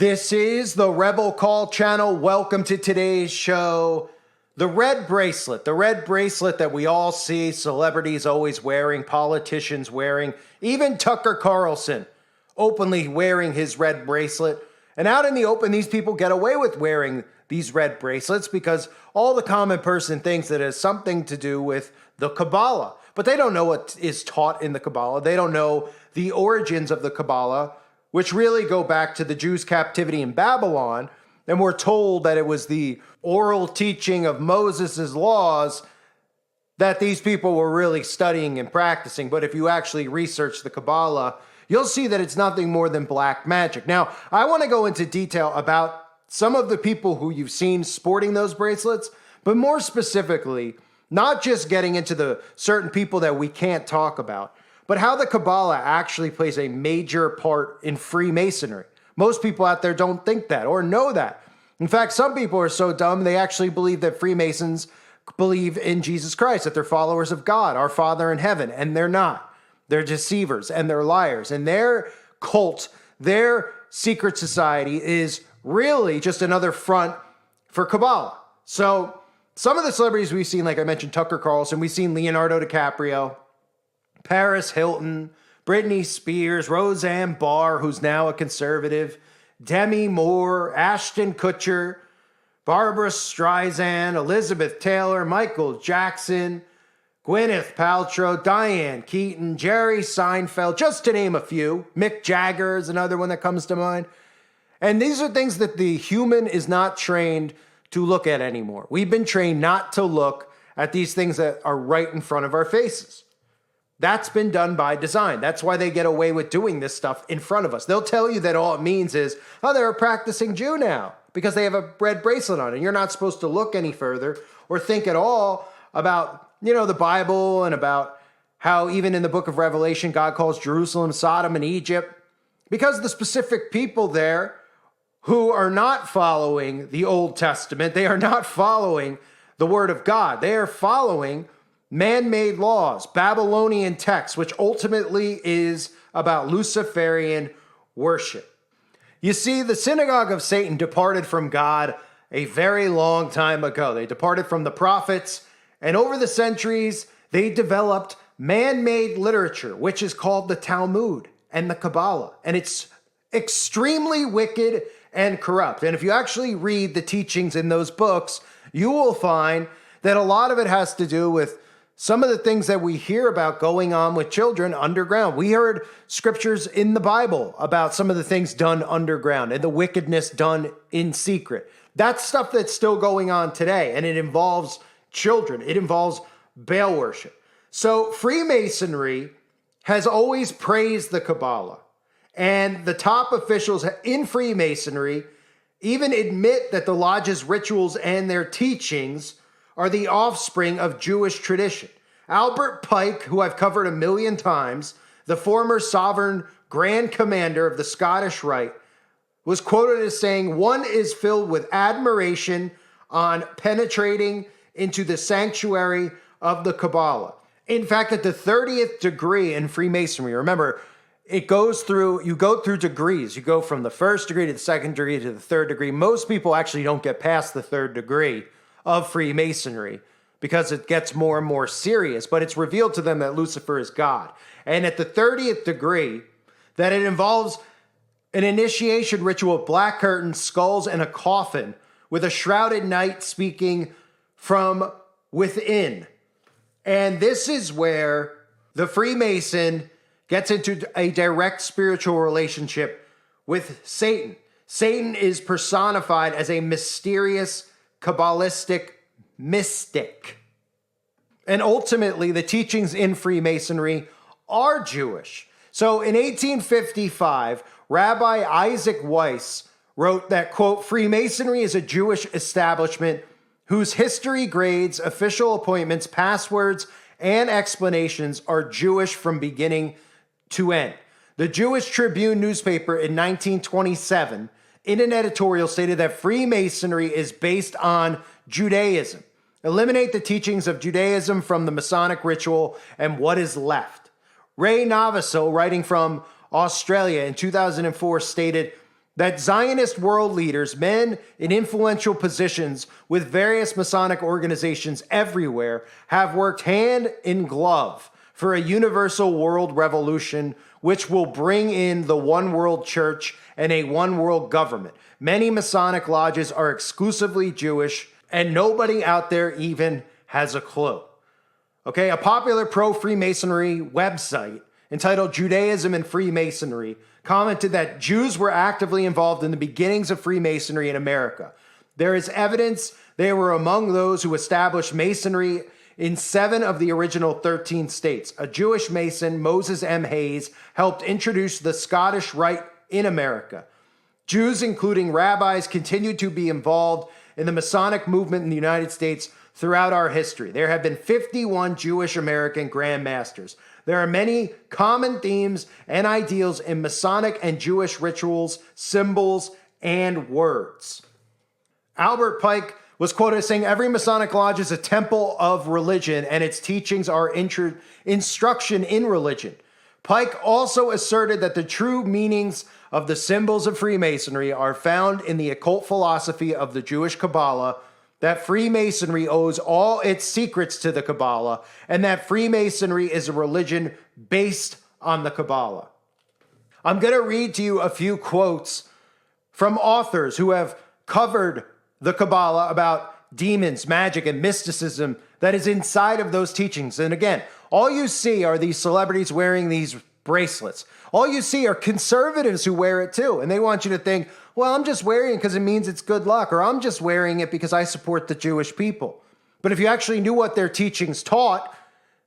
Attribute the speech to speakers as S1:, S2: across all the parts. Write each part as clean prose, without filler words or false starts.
S1: This is the Rebel Call channel. Welcome to today's show. The red bracelet that we all see celebrities always wearing, politicians wearing, even Tucker Carlson openly wearing his red bracelet. And out in the open, these people get away with wearing these red bracelets because all the common person thinks that it has something to do with the Kabbalah. But they don't know what is taught in the Kabbalah. They don't know the origins of the Kabbalah, which really go back to the Jews' captivity in Babylon. And we're told that it was the oral teaching of Moses' laws that these people were really studying and practicing. But if you actually research the Kabbalah, you'll see that it's nothing more than black magic. Now, I want to go into detail about some of the people who you've seen sporting those bracelets, but more specifically, not just getting into the certain people that we can't talk about, but how the Kabbalah actually plays a major part in Freemasonry. Most people out there don't think that or know that. In fact, some people are so dumb, they actually believe that Freemasons believe in Jesus Christ, that they're followers of God, our Father in heaven, and they're not. They're deceivers and they're liars. And their cult, their secret society is really just another front for Kabbalah. So some of the celebrities we've seen, like I mentioned, Tucker Carlson, we've seen Leonardo DiCaprio, Paris Hilton, Britney Spears, Roseanne Barr, who's now a conservative, Demi Moore, Ashton Kutcher, Barbara Streisand, Elizabeth Taylor, Michael Jackson, Gwyneth Paltrow, Diane Keaton, Jerry Seinfeld, just to name a few. Mick Jagger is another one that comes to mind. And these are things that the human is not trained to look at anymore. We've been trained not to look at these things that are right in front of our faces. That's been done by design. That's why they get away with doing this stuff in front of us. They'll tell you that all it means is, oh, they're a practicing Jew now because they have a red bracelet on. And you're not supposed to look any further or think at all about, the Bible and about how even in the book of Revelation, God calls Jerusalem, Sodom, and Egypt. Because the specific people there who are not following the Old Testament, they are not following the Word of God. They are following man-made laws, Babylonian texts, which ultimately is about Luciferian worship. You see, the Synagogue of Satan departed from God a very long time ago. They departed from the prophets, and over the centuries, they developed man-made literature, which is called the Talmud and the Kabbalah. And it's extremely wicked and corrupt. And if you actually read the teachings in those books, you will find that a lot of it has to do with some of the things that we hear about going on with children underground. We heard scriptures in the Bible about some of the things done underground and the wickedness done in secret. That's stuff that's still going on today, and it involves children. It involves Baal worship. So Freemasonry has always praised the Kabbalah, and the top officials in Freemasonry even admit that the lodge's rituals and their teachings are the offspring of Jewish tradition. Albert Pike, who I've covered a million times, the former sovereign grand commander of the Scottish Rite, was quoted as saying, "One is filled with admiration on penetrating into the sanctuary of the Kabbalah." In fact, at the 30th degree in Freemasonry, remember, you go through degrees. You go from the first degree to the second degree to the third degree. Most people actually don't get past the third degree of Freemasonry because it gets more and more serious, but it's revealed to them that Lucifer is God. And at the 30th degree, that it involves an initiation ritual of black curtains, skulls, and a coffin with a shrouded knight speaking from within. And this is where the Freemason gets into a direct spiritual relationship with Satan. Satan is personified as a mysterious Kabbalistic mystic. And ultimately, the teachings in Freemasonry are Jewish. So in 1855, Rabbi Isaac Weiss wrote that, quote, "Freemasonry is a Jewish establishment whose history, grades, official appointments, passwords, and explanations are Jewish from beginning to end." The Jewish Tribune newspaper in 1927 in an editorial stated that Freemasonry is based on Judaism. Eliminate the teachings of Judaism from the Masonic ritual and what is left. Ray Noviso, writing from Australia in 2004, stated, that Zionist world leaders, men in influential positions with various Masonic organizations everywhere, have worked hand in glove for a universal world revolution which will bring in the one world church and a one world government. Many Masonic lodges are exclusively Jewish, and nobody out there even has a clue. Okay, a popular pro-Freemasonry website entitled Judaism and Freemasonry commented that Jews were actively involved in the beginnings of Freemasonry in America. There is evidence they were among those who established Masonry in 7 of the original 13 states. A Jewish Mason, Moses M. Hayes, helped introduce the Scottish Rite in America. Jews, including rabbis, continued to be involved in the Masonic movement in the United States throughout our history. There have been 51 Jewish American Grand Masters. There are many common themes and ideals in Masonic and Jewish rituals, symbols, and words. Albert Pike was quoted as saying, "Every Masonic lodge is a temple of religion, and its teachings are instruction in religion." Pike also asserted that the true meanings of the symbols of Freemasonry are found in the occult philosophy of the Jewish Kabbalah, that Freemasonry owes all its secrets to the Kabbalah, and that Freemasonry is a religion based on the Kabbalah. I'm going to read to you a few quotes from authors who have covered the Kabbalah about demons, magic, and mysticism that is inside of those teachings. And again, all you see are these celebrities wearing these bracelets. All you see are conservatives who wear it too. And they want you to think, well, I'm just wearing it because it means it's good luck, or I'm just wearing it because I support the Jewish people. But if you actually knew what their teachings taught,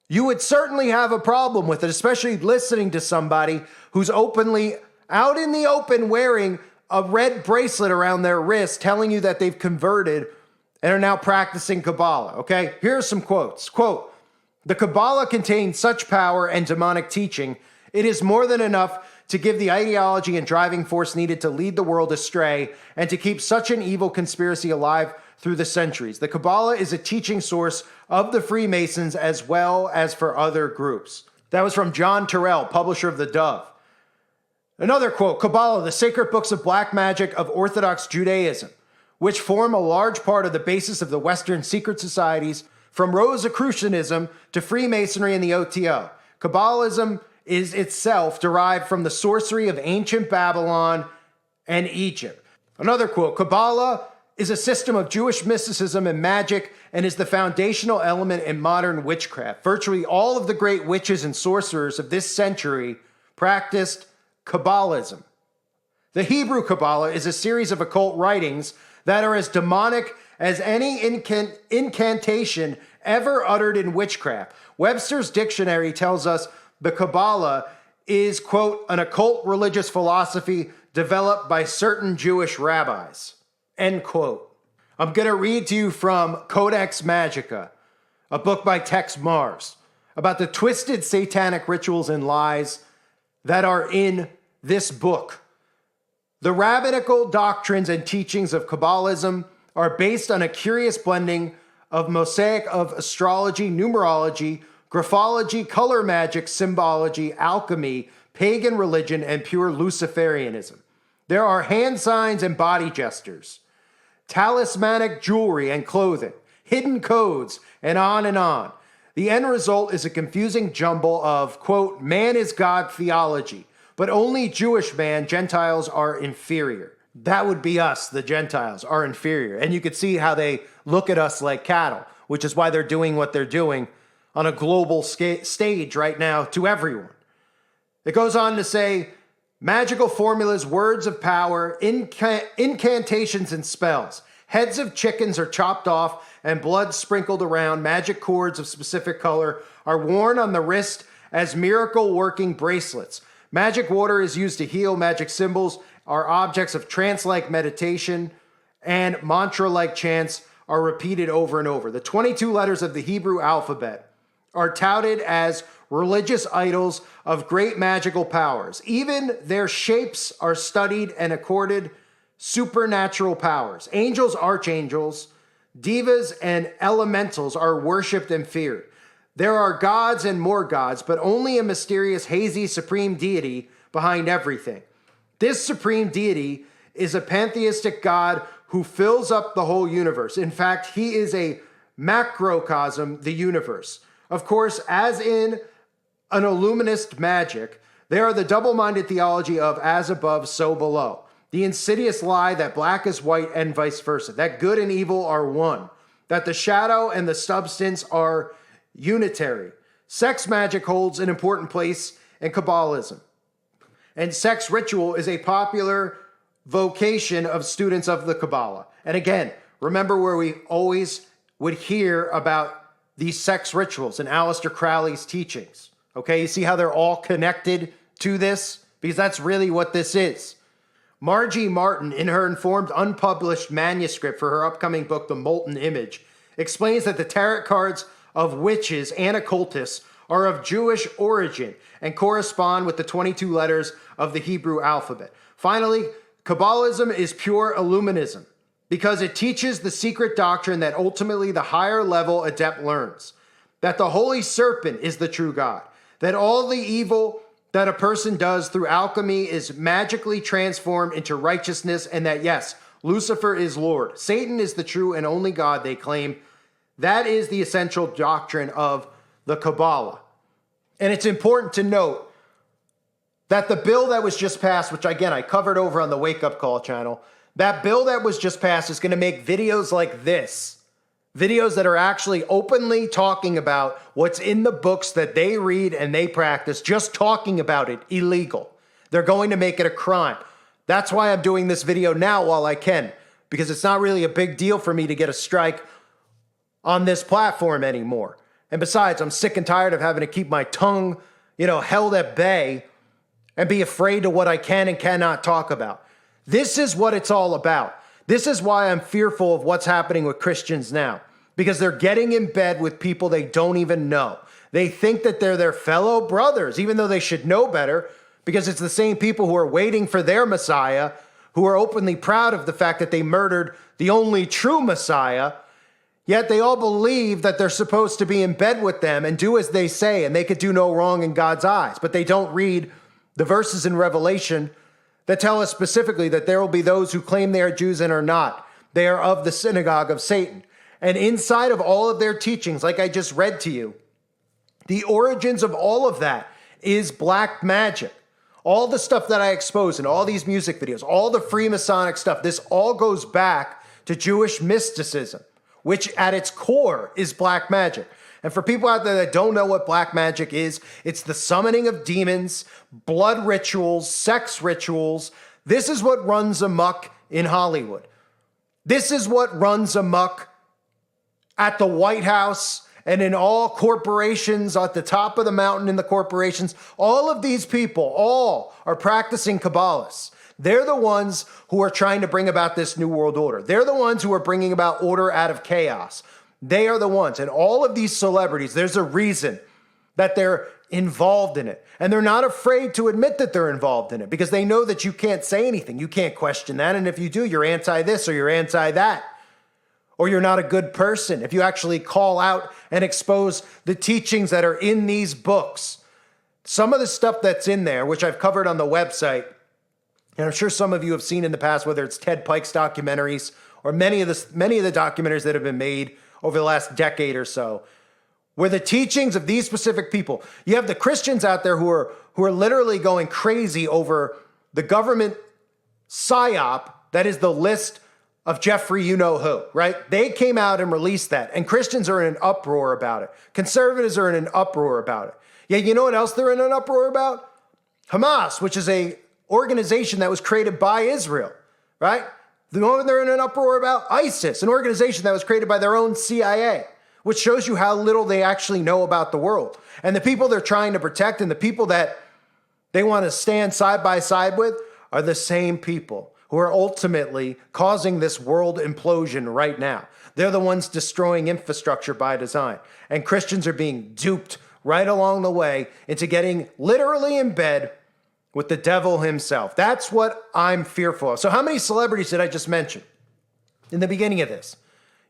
S1: you would certainly have a problem with it, especially listening to somebody who's openly out in the open wearing a red bracelet around their wrist telling you that they've converted and are now practicing Kabbalah, okay? Here are some quotes. Quote, "The Kabbalah contains such power and demonic teaching, it is more than enough to give the ideology and driving force needed to lead the world astray and to keep such an evil conspiracy alive through the centuries. The Kabbalah is a teaching source of the Freemasons as well as for other groups." That was from John Terrell, publisher of The Dove. Another quote, "Kabbalah, the sacred books of black magic of Orthodox Judaism, which form a large part of the basis of the Western secret societies, from Rosicrucianism to Freemasonry and the OTO. Kabbalism is itself derived from the sorcery of ancient Babylon and Egypt." Another quote, "Kabbalah is a system of Jewish mysticism and magic and is the foundational element in modern witchcraft. Virtually all of the great witches and sorcerers of this century practiced Kabbalism. The Hebrew Kabbalah is a series of occult writings that are as demonic as any incantation ever uttered in witchcraft. Webster's dictionary tells us the Kabbalah is, quote, an occult religious philosophy developed by certain Jewish rabbis, end quote. I'm going to read to you from Codex Magica, a book by Tex Mars, about the twisted satanic rituals and lies that are in this book. The rabbinical doctrines and teachings of Kabbalism are based on a curious blending of mosaic of astrology, numerology, graphology, color magic, symbology, alchemy, pagan religion, and pure Luciferianism. There are hand signs and body gestures, talismanic jewelry and clothing, hidden codes, and on and on. The end result is a confusing jumble of, quote, man is God theology, but only Jewish man, Gentiles are inferior. That would be us, the Gentiles, are inferior. And you could see how they look at us like cattle, which is why they're doing what they're doing on a global stage right now to everyone. It goes on to say, magical formulas, words of power, incantations and spells. Heads of chickens are chopped off and blood sprinkled around. Magic cords of specific color are worn on the wrist as miracle-working bracelets. Magic water is used to heal. Magic symbols are objects of trance-like meditation, and mantra-like chants are repeated over and over. The 22 letters of the Hebrew alphabet are touted as religious idols of great magical powers. Even their shapes are studied and accorded supernatural powers. Angels, archangels, divas, and elementals are worshipped and feared. There are gods and more gods, but only a mysterious, hazy, supreme deity behind everything. This supreme deity is a pantheistic God who fills up the whole universe. In fact, he is a macrocosm, the universe. Of course, as in an illuminist magic, they are the double-minded theology of as above, so below. The insidious lie that black is white and vice versa, that good and evil are one, that the shadow and the substance are unitary. Sex magic holds an important place in Kabbalism. And sex ritual is a popular vocation of students of the Kabbalah. And again, remember where we always would hear about these sex rituals in Aleister Crowley's teachings. Okay, you see how they're all connected to this? Because that's really what this is. Margie Martin, in her informed unpublished manuscript for her upcoming book, The Molten Image, explains that the tarot cards of witches and occultists are of Jewish origin and correspond with the 22 letters of the Hebrew alphabet. Finally, Kabbalism is pure Illuminism because it teaches the secret doctrine that ultimately the higher level adept learns, that the holy serpent is the true God, that all the evil that a person does through alchemy is magically transformed into righteousness, and that yes, Lucifer is Lord. Satan is the true and only God, they claim. That is the essential doctrine of the Kabbalah. And it's important to note that the bill that was just passed, which again I covered over on the Wake Up Call channel, that bill that was just passed is going to make videos like this, videos that are actually openly talking about what's in the books that they read and they practice, just talking about it, illegal. They're going to make it a crime. That's why I'm doing this video now while I can, because it's not really a big deal for me to get a strike on this platform anymore. And besides, I'm sick and tired of having to keep my tongue, held at bay and be afraid of what I can and cannot talk about. This is what it's all about. This is why I'm fearful of what's happening with Christians now, because they're getting in bed with people they don't even know. They think that they're their fellow brothers, even though they should know better, because it's the same people who are waiting for their Messiah, who are openly proud of the fact that they murdered the only true Messiah, yet they all believe that they're supposed to be in bed with them and do as they say, and they could do no wrong in God's eyes. But they don't read the verses in Revelation that tell us specifically that there will be those who claim they are Jews and are not. They are of the synagogue of Satan. And inside of all of their teachings, like I just read to you, the origins of all of that is black magic. All the stuff that I expose in all these music videos, all the Freemasonic stuff, this all goes back to Jewish mysticism, which at its core is black magic. And for people out there that don't know what black magic is, it's the summoning of demons, blood rituals, sex rituals. This is what runs amok in Hollywood. This is what runs amok at the White House and in all corporations at the top of the mountain in the corporations. All of these people, all are practicing Kabbalists. They're the ones who are trying to bring about this new world order. They're the ones who are bringing about order out of chaos. They are the ones. And all of these celebrities, there's a reason that they're involved in it. And they're not afraid to admit that they're involved in it because they know that you can't say anything. You can't question that. And if you do, you're anti this or you're anti that. Or you're not a good person. If you actually call out and expose the teachings that are in these books. Some of the stuff that's in there, which I've covered on the website, and I'm sure some of you have seen in the past, whether it's Ted Pike's documentaries or many of the documentaries that have been made over the last decade or so, where the teachings of these specific people, you have the Christians out there who are literally going crazy over the government psyop that is the list of Jeffrey you-know-who, right? They came out and released that, and Christians are in an uproar about it. Conservatives are in an uproar about it. Yeah, you know what else they're in an uproar about? Hamas, which is a organization that was created by Israel, right? The moment they're in an uproar about ISIS, an organization that was created by their own CIA, which shows you how little they actually know about the world. And the people they're trying to protect and the people that they want to stand side by side with are the same people who are ultimately causing this world implosion right now. They're the ones destroying infrastructure by design. And Christians are being duped right along the way into getting literally in bed with the devil himself. That's what I'm fearful of. So how many celebrities did I just mention in the beginning of this?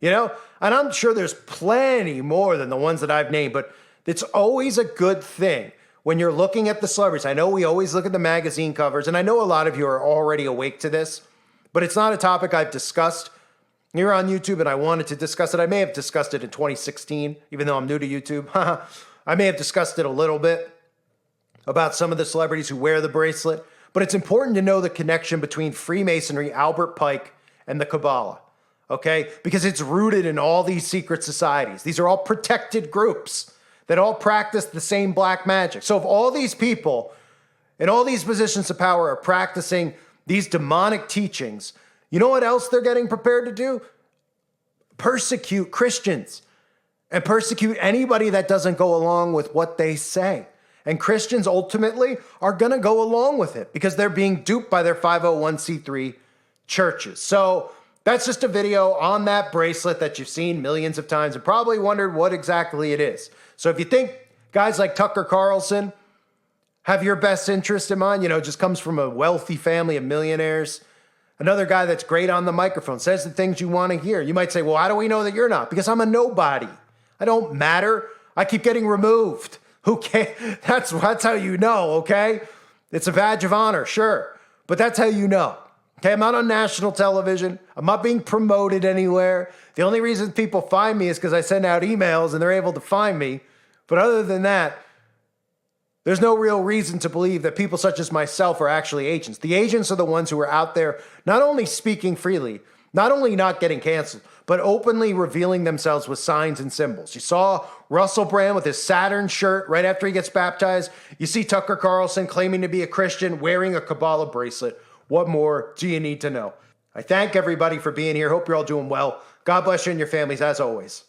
S1: And I'm sure there's plenty more than the ones that I've named, but it's always a good thing when you're looking at the celebrities. I know we always look at the magazine covers, and I know a lot of you are already awake to this, but it's not a topic I've discussed here on YouTube, and I wanted to discuss it. I may have discussed it in 2016, even though I'm new to YouTube. I may have discussed it a little bit about some of the celebrities who wear the bracelet, but it's important to know the connection between Freemasonry, Albert Pike, and the Kabbalah, okay? Because it's rooted in all these secret societies. These are all protected groups that all practice the same black magic. So if all these people in all these positions of power are practicing these demonic teachings, you know what else they're getting prepared to do? Persecute Christians and persecute anybody that doesn't go along with what they say. And Christians ultimately are going to go along with it because they're being duped by their 501c3 churches. So that's just a video on that bracelet that you've seen millions of times and probably wondered what exactly it is. So if you think guys like Tucker Carlson have your best interest in mind, just comes from a wealthy family of millionaires, another guy that's great on the microphone, says the things you want to hear. You might say, well, how do we know that you're not? Because I'm a nobody. I don't matter. I keep getting removed. Who cares? That's how you know, okay? It's a badge of honor, sure. But that's how you know. Okay, I'm not on national television. I'm not being promoted anywhere. The only reason people find me is because I send out emails and they're able to find me. But other than that, there's no real reason to believe that people such as myself are actually agents. The agents are the ones who are out there not only speaking freely, not only not getting canceled, but openly revealing themselves with signs and symbols. You saw Russell Brand with his Saturn shirt right after he gets baptized. You see Tucker Carlson claiming to be a Christian, wearing a Kabbalah bracelet. What more do you need to know? I thank everybody for being here. Hope you're all doing well. God bless you and your families as always.